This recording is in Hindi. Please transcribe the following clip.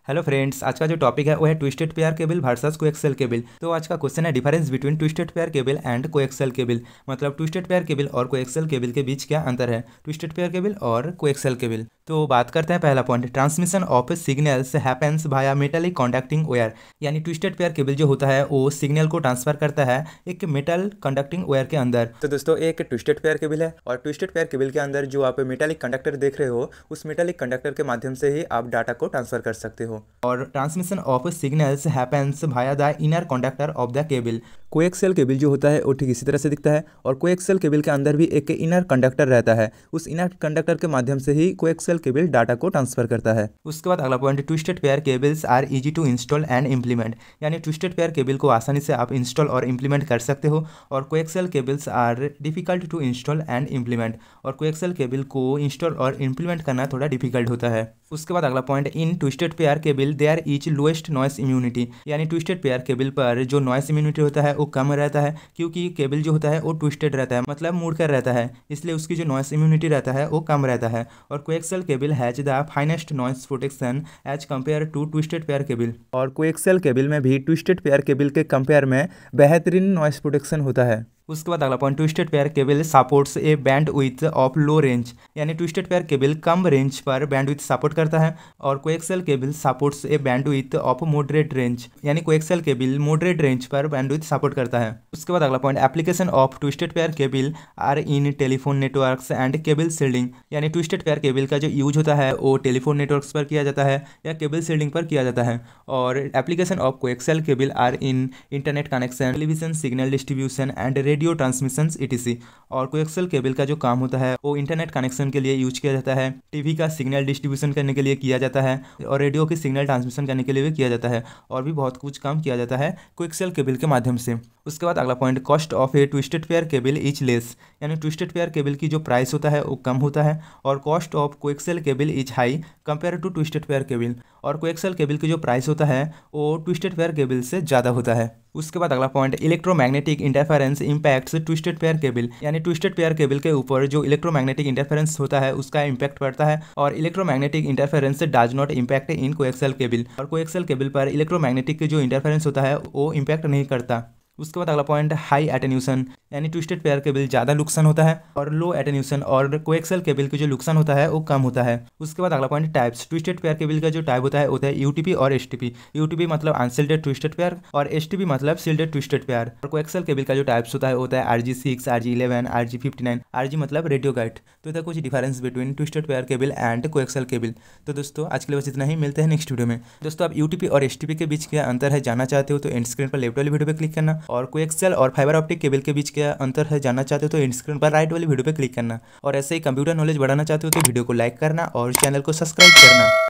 हेलो फ्रेंड्स, आज का जो टॉपिक है वो है twisted pair cable versus coaxial cable. तो आज का क्वेश्चन है difference between twisted pair cable and coaxial cable. मतलब ट्विस्टेड पेयर केबल और कोएक्सियल केबल के बीच क्या अंतर है, ट्विस्टेड पेयर केबल और कोएक्सियल केबल। तो बात करते हैं पहला point, transmission of signals happens via metallic conducting wire. यानी ट्विस्टेड पेयर केबल जो होता है वो सिग्नल को ट्रांसफर करता है एक मेटल कंडक्टिंग वायर के अंदर। तो दोस्तों एक ट्विस्टेड पेयर केबल है और ट्विस्टेड पेयर केबल के अंदर जो आप मेटालिक कंडक्टर देख रहे हो उस मेटालिक कंडक्टर के माध्यम से ही आप डाटा को ट्रांसफर कर सकते हो। और transmission of signals happens via the inner conductor of the cable. Coaxial cable जो होता है वो ठीक इसी तरह से दिखता है और कोएक्सियल केबल के अंदर भी एक इनर कंडक्टर रहता है। उस इनर कंडक्टर के माध्यम से ही कोएक्सियल केबल डाटा को ट्रांसफर करता है। उसके बाद अगला point, twisted pair cables are easy to install and implement. यानी ट्विस्टेड पेयर केबल को आसानी से आप इंस्टॉल और इम्प्लीमेंट कर सकते हो और coaxial cables are difficult to install and implement. और कोएक्सियल केबल को इंस्टॉल और इम्प्लीमेंट करना थोड़ा डिफिकल्ट होता है। उसके बाद अगला point, in twisted pair cable there is lowest noise immunity. यानी ट्विस्टेड पेयर केबल पर जो नॉइस इम्यूनिटी होता है वो कम रहता है क्योंकि केबल जो होता है वो ट्विस्टेड रहता है, मतलब मुड़कर रहता है, इसलिए उसकी जो नॉइस इम्यूनिटी रहता है वो कम रहता है। और coaxial cable has the finest noise protection as compare to twisted pair cable. और कोएक्सियल केबल में भी ट्विस्टेड पेयर केबल के कंपेयर में बेहतरीन नॉइस प्रोटेक्शन होता है। उसके बाद अगला point, twisted pair cable supports a bandwidth of low range. यानी ट्विस्टेड पेयर केबल कम रेंज पर बैंड विड्थ सपोर्ट करता है और coaxial cable supports a bandwidth of moderate range. यानी कोएक्सियल केबल मॉडरेट रेंज पर बैंड विड्थ सपोर्ट करता है। उसके बाद अगला point, application of twisted pair cable are in telephone networks and cable shielding. यानी ट्विस्टेड पेयर केबल का जो यूज होता है वो टेलीफोन नेटवर्क्स पर किया जाता है या केबल शील्डिंग पर किया जाता है। और application of coaxial cable are in internet connection, television signal distribution and radio transmission etc। और कोएक्सियल केबल का जो काम होता है वो इंटरनेट कनेक्शन के लिए यूज किया जाता है, टीवी का सिग्नल डिस्ट्रीब्यूशन करने के लिए किया जाता है और रेडियो की सिग्नल ट्रांसमिशन करने के लिए भी किया जाता है और भी बहुत कुछ काम किया जाता है कोएक्सियल केबल के माध्यम से। उसके बाद अगला point, cost of A twisted pair cable is less. यानी ट्विस्टेड पेयर केबल की जो प्राइस होता है वो कम होता है और cost of coaxial cable is high compare to twisted pair cable. और कोएक्सियल केबल की जो प्राइस होता है वो ट्विस्टेड पेयर केबल से ज़्यादा होता है। उसके बाद अगला point, electromagnetic interference impacts twisted pair cable. यानी ट्विस्टेड पेयर केबल के ऊपर जो इलेक्ट्रोमैग्नेटिक इंटरफेरेंस होता है उसका इंपैक्ट पड़ता है और electromagnetic interference does not impact in coaxial cable. और कोएक्सियल केबल पर इलेक्ट्रोमैग्नेटिक जो इंटरफेरेंस होता है वो इंपैक्ट नहीं करता। उसके बाद अगला पॉइंट, हाई एटेन्यूशन। यानी ट्विस्टेड पेयर केबल ज़्यादा नुकसान होता है और लो एटेन्यूशन और कोएक्सियल केबल की जो नुकसान होता है वो कम होता है। उसके बाद अगला point, types. Twisted pair cable का जो टाइप होता है यूटीपी और एसटीपी। यूटीपी मतलब अनशील्डेड ट्विस्टेड पेयर और एसटीपी मतलब शील्डेड ट्विस्टेड पेयर। और कोएक्सियल केबल का जो टाइप्स होता है RG6, RG11, RG59। RG मतलब रेडियो गाइड। तो इधर कुछ difference between twisted pair cable and coaxial cable. तो दोस्तों आज के लिए बस इतना ही, मिलते हैं नेक्स्ट वीडियो में। दोस्तों आप यूटीपी और एसटीपी के बीच क्या अंतर है जानना चाहते हो तो एंड स्क्रीन पर लेफ्ट वाली वीडियो पर क्लिक करना। और कोएक्सियल और फाइबर ऑप्टिक केबल के बीच क्या अंतर है जानना चाहते हो तो एंड स्क्रीन पर राइट वाली वीडियो पे क्लिक करना। और ऐसे ही कंप्यूटर नॉलेज बढ़ाना चाहते हो तो वीडियो को लाइक करना और चैनल को सब्सक्राइब करना।